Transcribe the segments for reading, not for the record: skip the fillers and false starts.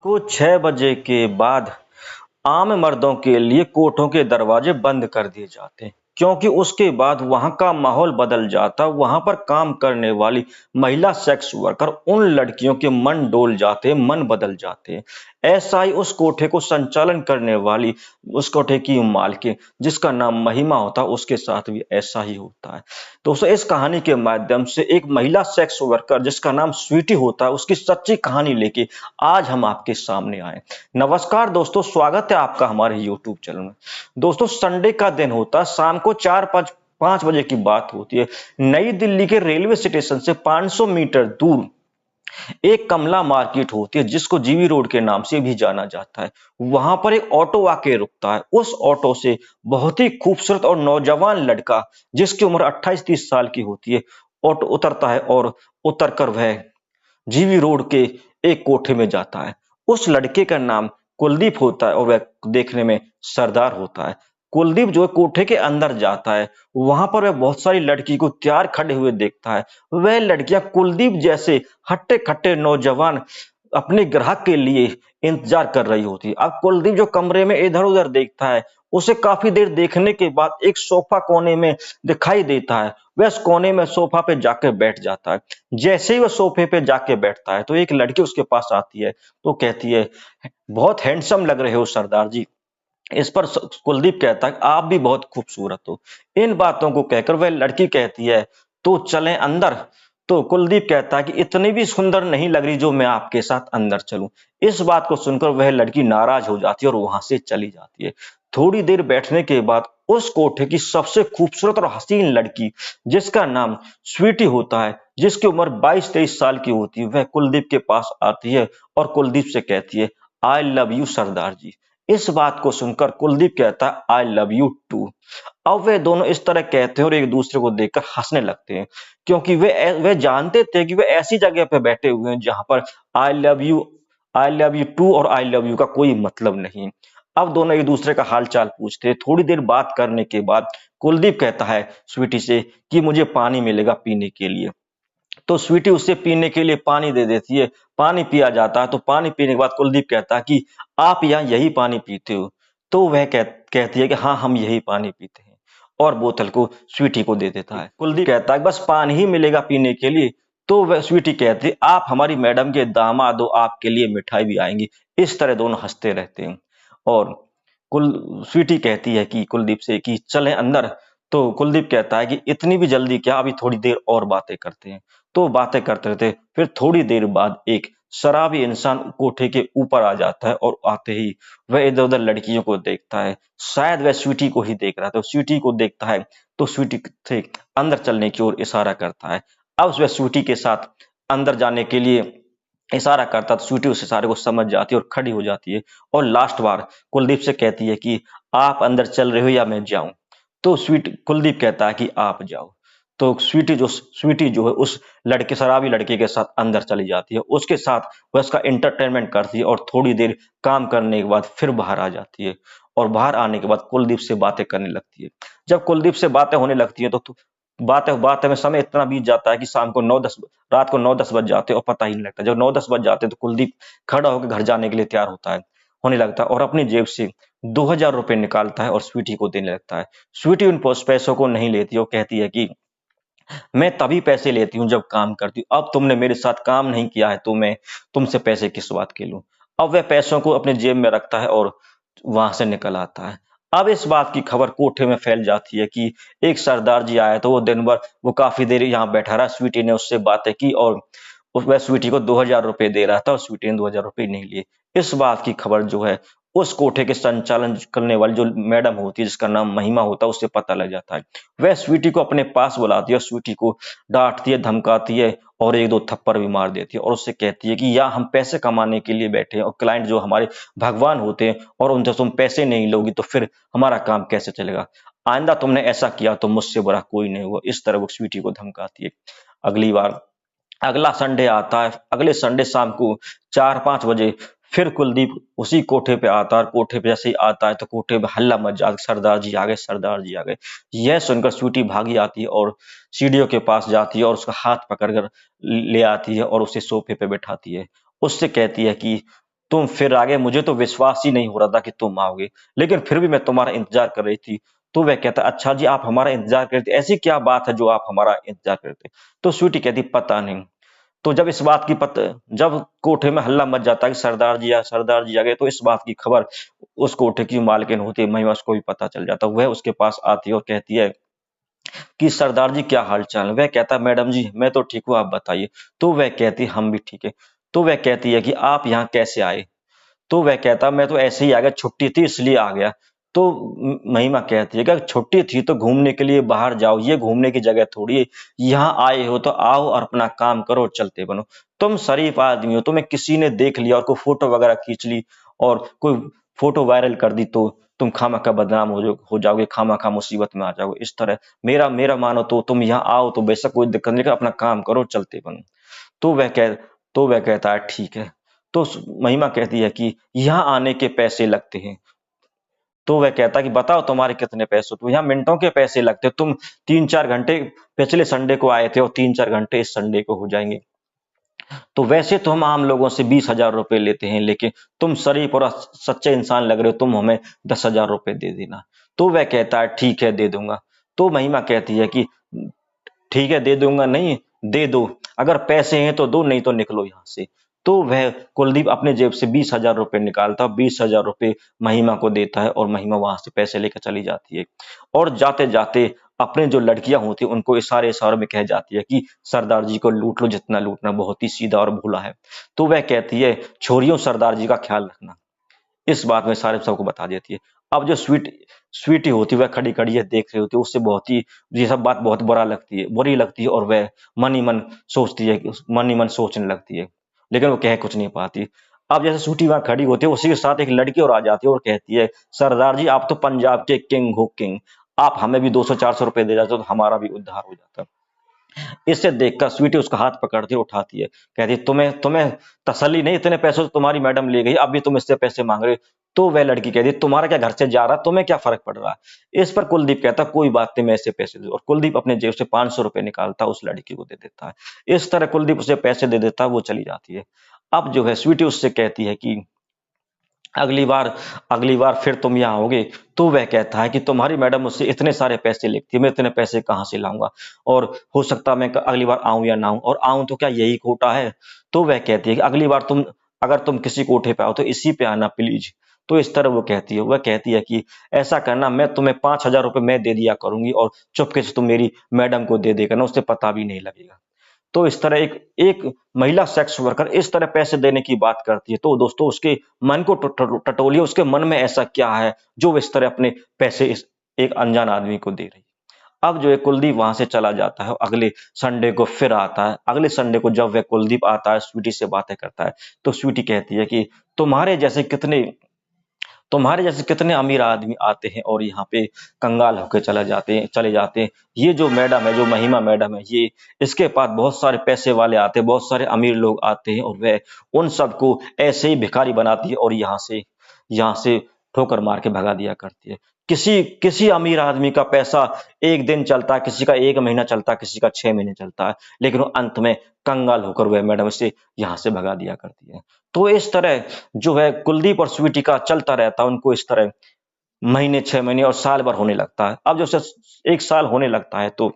को 6 बजे के बाद आम मर्दों के लिए कोर्टों के दरवाजे बंद कर दिए जाते हैं, क्योंकि उसके बाद वहां का माहौल बदल जाता। वहां पर काम करने वाली महिला सेक्स वर्कर, उन लड़कियों के मन डोल जाते, मन बदल जाते। ऐसा ही उस कोठे को संचालन करने वाली उस कोठे की मालकिन, जिसका नाम महिमा होता, उसके साथ भी ऐसा ही होता है। दोस्तों, इस कहानी के माध्यम से एक महिला सेक्स वर्कर जिसका नाम स्वीटी होता है, उसकी सच्ची कहानी लेके आज हम आपके सामने आए। नमस्कार दोस्तों, स्वागत है आपका हमारे YouTube चैनल में। दोस्तों, संडे का दिन होता है, शाम को 4-5 बजे की बात होती है। नई दिल्ली के रेलवे स्टेशन से 500 मीटर दूर एक कमला मार्केट होती है, जिसको जीवी रोड के नाम से भी जाना जाता है। वहां पर एक ऑटो आके रुकता है। उस ऑटो से बहुत ही खूबसूरत और नौजवान लड़का, जिसकी उम्र 28-30 साल की होती है, ऑटो उतरता है और उतरकर वह जीवी रोड के एक कोठे में जाता है। उस लड़के का नाम कुलदीप होता है और वह देखने में सरदार होता है। कुलदीप जो है कोठे के अंदर जाता है, वहां पर वह बहुत सारी लड़की को तैयार खड़े हुए देखता है। वह लड़कियां कुलदीप जैसे हट्टे खट्टे नौजवान अपने ग्राहक के लिए इंतजार कर रही होती है। अब कुलदीप जो कमरे में इधर उधर देखता है, उसे काफी देर देखने के बाद एक सोफा कोने में दिखाई देता है। वह उस कोने में सोफा पे जाकर बैठ जाता है। जैसे ही वह सोफे पे जाके बैठता है, तो एक लड़की उसके पास आती है, तो कहती है, बहुत हैंडसम लग रहे हो सरदार जी। इस पर कुलदीप कहता है, आप भी बहुत खूबसूरत हो। इन बातों को कहकर वह लड़की कहती है, तो चलें अंदर। तो कुलदीप कहता है कि इतनी भी सुंदर नहीं लग रही जो मैं आपके साथ अंदर चलूं। इस बात को सुनकर वह लड़की नाराज हो जाती है और वहां से चली जाती है। थोड़ी देर बैठने के बाद उस कोठे की सबसे खूबसूरत और हसीन लड़की, जिसका नाम स्वीटी होता है, जिसकी उम्र 22-23 साल की होती है, वह कुलदीप के पास आती है और कुलदीप से कहती है, आई लव यू सरदार जी। इस बात को सुनकर कुलदीप कहता है, आई लव यू टू। अब वे दोनों इस तरह कहते हैं और एक दूसरे को देखकर हंसने लगते हैं, क्योंकि वे जानते थे कि वे ऐसी जगह पे बैठे हुए हैं जहां पर आई लव यू टू और आई लव यू का कोई मतलब नहीं। अब दोनों एक दूसरे का हाल चाल पूछते हैं। थोड़ी देर बात करने के बाद कुलदीप कहता है स्वीटी से कि मुझे पानी मिलेगा पीने के लिए। तो स्वीटी उससे पीने के लिए पानी दे देती है। पानी पिया जाता है। तो पानी पीने के बाद कुलदीप कहता है कि आप यहाँ यही पानी पीते हो? तो वह कहती है कि हाँ, हम यही पानी पीते हैं, और बोतल को स्वीटी को दे देता है। कुलदीप कहता है बस पानी ही मिलेगा पीने के लिए? तो वह स्वीटी कहती है, आप हमारी मैडम के दामाद हो, आपके लिए मिठाई भी आएंगी। इस तरह दोनों हंसते रहते हैं। और कुल स्वीटी कहती है कि कुलदीप से कि चलें अंदर। तो कुलदीप कहता है कि इतनी भी जल्दी क्या, अभी थोड़ी देर और बातें करते हैं। तो बातें करते रहते, फिर थोड़ी देर बाद एक शराबी इंसान कोठे के ऊपर आ जाता है और आते ही वह इधर उधर लड़कियों को देखता है। शायद वह स्वीटी को ही देख रहा था। स्वीटी को देखता है तो स्वीटी से अंदर चलने की ओर इशारा करता है। अब वह स्वीटी के साथ अंदर जाने के लिए इशारा करता, तो स्वीटी उस इशारे को समझ जाती है और खड़ी हो जाती है और लास्ट बार कुलदीप से कहती है कि आप अंदर चल रहे हो या मैं जाऊं? तो कुलदीप कहता है कि आप जाओ। तो स्वीटी जो है उस शराबी लड़के के साथ अंदर चली जाती है। उसके साथ वह उसका एंटरटेनमेंट करती है और थोड़ी देर काम करने के बाद फिर बाहर आ जाती है। और बाहर आने के बाद कुलदीप से बातें करने लगती है। जब कुलदीप से बातें होने लगती है, तो बातें बातें में समय इतना बीत जाता है कि शाम को 9-10 रात को 9-10 बज जाते हैं और पता ही नहीं लगता। जब 9-10 बज जाते हैं, तो कुलदीप खड़ा होकर घर जाने के लिए तैयार होने लगता है और अपनी जेब से 2000 रुपए निकालता है और स्वीटी को देने लगता है। स्वीटी उन पैसों को नहीं लेती। वो कहती है कि मैं तभी पैसे लेती हूँ जब काम करती हूँ। अब तुमने मेरे साथ काम नहीं किया है, तो मैं तुमसे पैसे किस बात के लूं? अब वह पैसों को अपने जेब में रखता है और वहां से निकल आता है। अब इस बात की खबर कोठे में फैल जाती है कि एक सरदार जी आया, तो वो दिन भर वो काफी देर यहाँ बैठा रहा। स्वीटी ने उससे बातें की और वह स्वीटी को 2000 रुपए दे रहा था और स्वीटी ने 2000 रुपए नहीं लिए। इस बात की खबर जो है उस कोठे के संचालन करने वाली जो मैडम होती है, जिसका नाम महिमा होता है, उससे पता लग जाता है। वह स्वीटी को अपने पास बुलाती है और स्वीटी को डांटती है, धमकाती है और एक दो थप्पड़ भी मार देती है और उससे कहती है कि या हम पैसे कमाने के लिए बैठे हैं और क्लाइंट जो हमारे भगवान होते हैं, और उनसे तुम पैसे नहीं लोगी तो फिर हमारा काम कैसे चलेगा? आइंदा तुमने ऐसा किया तो मुझसे बुरा कोई नहीं हुआ। इस तरह वो स्वीटी को धमकाती है। अगली बार अगला संडे आता है। अगले संडे शाम को 4-5 बजे फिर कुलदीप उसी कोठे पे आता है। और कोठे पे जैसे ही आता है, तो कोठे पे हल्ला मच जाता, सरदार जी आ गए, सरदार जी आ गए। यह सुनकर स्वीटी भागी आती है और सीढ़ियों के पास जाती है और उसका हाथ पकड़कर ले आती है और उसे सोफे पे बैठाती है। उससे कहती है कि तुम फिर आ गए, मुझे तो विश्वास ही नहीं हो रहा था कि तुम आओगे, लेकिन फिर भी मैं तुम्हारा इंतजार कर रही थी। तो वह कहता, अच्छा जी आप हमारा इंतजार करते, ऐसी क्या बात है जो आप हमारा इंतजार करते? तो स्वीटी कहती, पता नहीं। तो जब इस बात की जब कोठे में हल्ला मच जाता है कि सरदार जी आ गए, तो इस बात की खबर उस कोठे की मालकिन होती है महिमा, उसको भी पता चल जाता है। वह उसके पास आती है और कहती है कि सरदार जी क्या हाल चाल है? वह कहता है, मैडम जी मैं तो ठीक हूँ, आप बताइए। तो वह कहती, हम भी ठीक है। तो वह कहती है कि आप यहाँ कैसे आए? तो वह कहता, मैं तो ऐसे ही आ गया, छुट्टी थी इसलिए आ गया। तो महिमा कहती है कि अगर छुट्टी थी तो घूमने के लिए बाहर जाओ, ये घूमने की जगह थोड़ी है। यहाँ आए हो तो आओ और अपना काम करो और चलते बनो। तुम शरीफ आदमी हो, तुम्हें किसी ने देख लिया और कोई फोटो वगैरह खींच ली और कोई फोटो वायरल कर दी, तो तुम खामखा बदनाम हो जाओगे, खामखा मुसीबत में आ जाओगे। इस तरह मेरा मेरा मानो तो तुम यहाँ आओ तो बेशक कोई दिक्कत नहीं, अपना काम करो, चलते बनो। तो वह कह तो वह कहता है, ठीक है। तो महिमा कहती है कि यहाँ आने के पैसे लगते हैं। तो वह कहता है कि बताओ तुम्हारे कितने पैसे? तो यहाँ मिनटों के पैसे लगते, तुम 3-4 घंटे पिछले संडे को आए थे और 3-4 घंटे इस संडे को हो जाएंगे। तो वैसे तो हम आम लोगों से 20,000 रुपए लेते हैं, लेकिन तुम शरीफ और सच्चे इंसान लग रहे हो, तुम हमें 10,000 रुपए दे देना। तो वह कहता है, ठीक है दे दूंगा। तो महिमा कहती है कि ठीक है दे दूंगा, नहीं दे दो, अगर पैसे हैं तो दो, नहीं तो निकलो यहाँ से। तो वह कुलदीप अपने जेब से 20,000 रुपए निकालता, 20,000 रुपए महिमा को देता है और महिमा वहां से पैसे लेकर चली जाती है। और जाते जाते अपने जो लड़कियां होती हैं उनको इशारे इशारों में कह जाती है कि सरदार जी को लूट लो, जितना लूटना, बहुत ही सीधा और भोला है। तो वह कहती है, छोरियों सरदार जी का ख्याल रखना। इस बात में सारे सबको बता देती है। अब जो स्वीटी होती है वह खड़ी खड़ी है देख रही होती है, उससे बहुत ही ये सब बात बहुत बुरी लगती है और वह मन ही मन सोचती है, मन ही मन सोचने लगती है, लेकिन वो कह कुछ नहीं पाती। अब जैसे स्वीटी वहां खड़ी होती है, उसी के साथ एक लड़की और आ जाती है और कहती है, सरदार जी आप तो पंजाब के किंग हो, किंग, आप हमें भी 200-400 रुपए दे जाते तो हमारा भी उद्धार हो जाता। इसे देखकर स्वीटी उसका हाथ पकड़ती है, उठाती है, कहती है, तुम्हें तुम्हें तसल्ली नहीं? इतने पैसे तो तुम्हारी मैडम ले गई, अब भी तुम इससे पैसे मांग रहे हो। तो वह लड़की कहती है, तुम्हारा क्या घर से जा रहा, तुम्हें क्या फर्क पड़ रहा है? इस पर कुलदीप कहता, कोई बात नहीं, मैं ऐसे पैसे दे, और कुलदीप अपने जेब से 500 रुपए निकालता उस लड़की को दे देता है। इस तरह कुलदीप उसे पैसे दे देता है, वो चली जाती है। अब जो है स्वीटी उससे कहती है कि अगली बार फिर तुम यहाँ आओगे। तो वह कहता है कि तुम्हारी मैडम मुझसे इतने सारे पैसे लेती है, मैं इतने पैसे कहाँ से लाऊंगा, और हो सकता है मैं अगली बार आऊं या ना आऊं, और आऊं तो क्या यही कोटा है? तो वह कहती है कि अगली बार अगर तुम किसी कोठे पे आओ तो इसी पे आना प्लीज। तो इस तरह वो कहती है, वह कहती है कि ऐसा करना, मैं तुम्हें 5,000 रुपए मैं दे दिया करूंगी और चुपके से तुम मेरी मैडम को दे देगा ना, उससे पता भी नहीं लगेगा। तो इस तरह एक एक महिला सेक्स वर्कर इस तरह पैसे देने की बात करती है। तो दोस्तों उसके मन को टटोलिए, उसके मन में ऐसा क्या है जो वो इस तरह अपने पैसे इस एक अनजान आदमी को दे रही है। अब जो है कुलदीप वहां से चला जाता है, अगले संडे को फिर आता है। अगले संडे को जब वह कुलदीप आता है, स्वीटी से बातें करता है, तो स्वीटी कहती है कि तुम्हारे जैसे कितने तुम्हारे जैसे कितने अमीर आदमी आते हैं और यहाँ पे कंगाल होकर चले जाते हैं। ये जो मैडम है, जो महिमा मैडम है, ये इसके पास बहुत सारे पैसे वाले आते हैं, बहुत सारे अमीर लोग आते हैं और वह उन सबको ऐसे ही भिखारी बनाती है और यहाँ से ठोकर मार के भगा दिया करती है। किसी किसी अमीर आदमी का पैसा एक दिन चलता है, किसी का 1 महीना चलता है, किसी का 6 महीने चलता है, लेकिन वो अंत में कंगाल होकर वह मैडम से यहाँ से भगा दिया करती है। तो इस तरह जो है कुलदीप और स्वीटी का चलता रहता है, उनको इस तरह महीने, 6 महीने और साल भर होने लगता है। अब जब 1 साल होने लगता है तो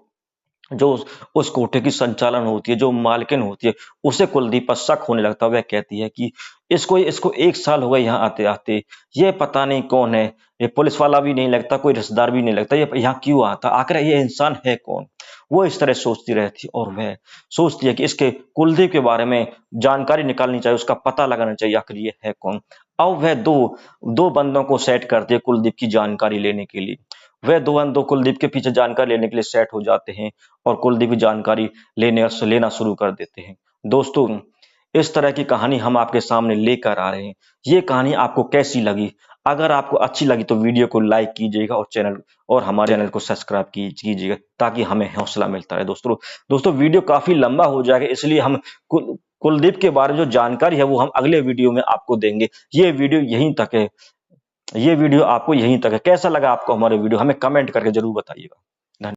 जो उस कोठे की संचालन होती है, जो मालकिन होती है, उसे कुलदीप पर शक होने लगता है। वह कहती है कि इसको इसको 1 साल हो गए यहाँ आते आते, ये पता नहीं कौन है, ये पुलिस वाला भी नहीं लगता, कोई रिश्तेदार भी नहीं लगता, ये यहाँ क्यों आता, आखिर ये इंसान है कौन? वो इस तरह सोचती रहती है और वह सोचती है कि इसके कुलदीप के बारे में जानकारी निकालनी चाहिए, उसका पता लगाना चाहिए, आखिर ये है कौन। अब वह दो दो बंदों को सेट करती है कुलदीप की जानकारी लेने के लिए। वह दो कुलदीप के पीछे जानकारी लेने के लिए सेट हो जाते हैं और कुलदीप की जानकारी लेना शुरू कर देते हैं। दोस्तों, इस तरह की कहानी हम आपके सामने लेकर आ रहे हैं। ये कहानी आपको कैसी लगी? अगर आपको अच्छी लगी तो वीडियो को लाइक कीजिएगा और हमारे चैनल को सब्सक्राइब कीजिएगा, ताकि हमें हौसला मिलता रहे। दोस्तों वीडियो काफी लंबा हो जाएगा, इसलिए हम कुलदीप के बारे में जो जानकारी है वो हम अगले वीडियो में आपको देंगे। ये वीडियो आपको यहीं तक है। कैसा लगा आपको हमारे वीडियो? हमें कमेंट करके जरूर बताइएगा।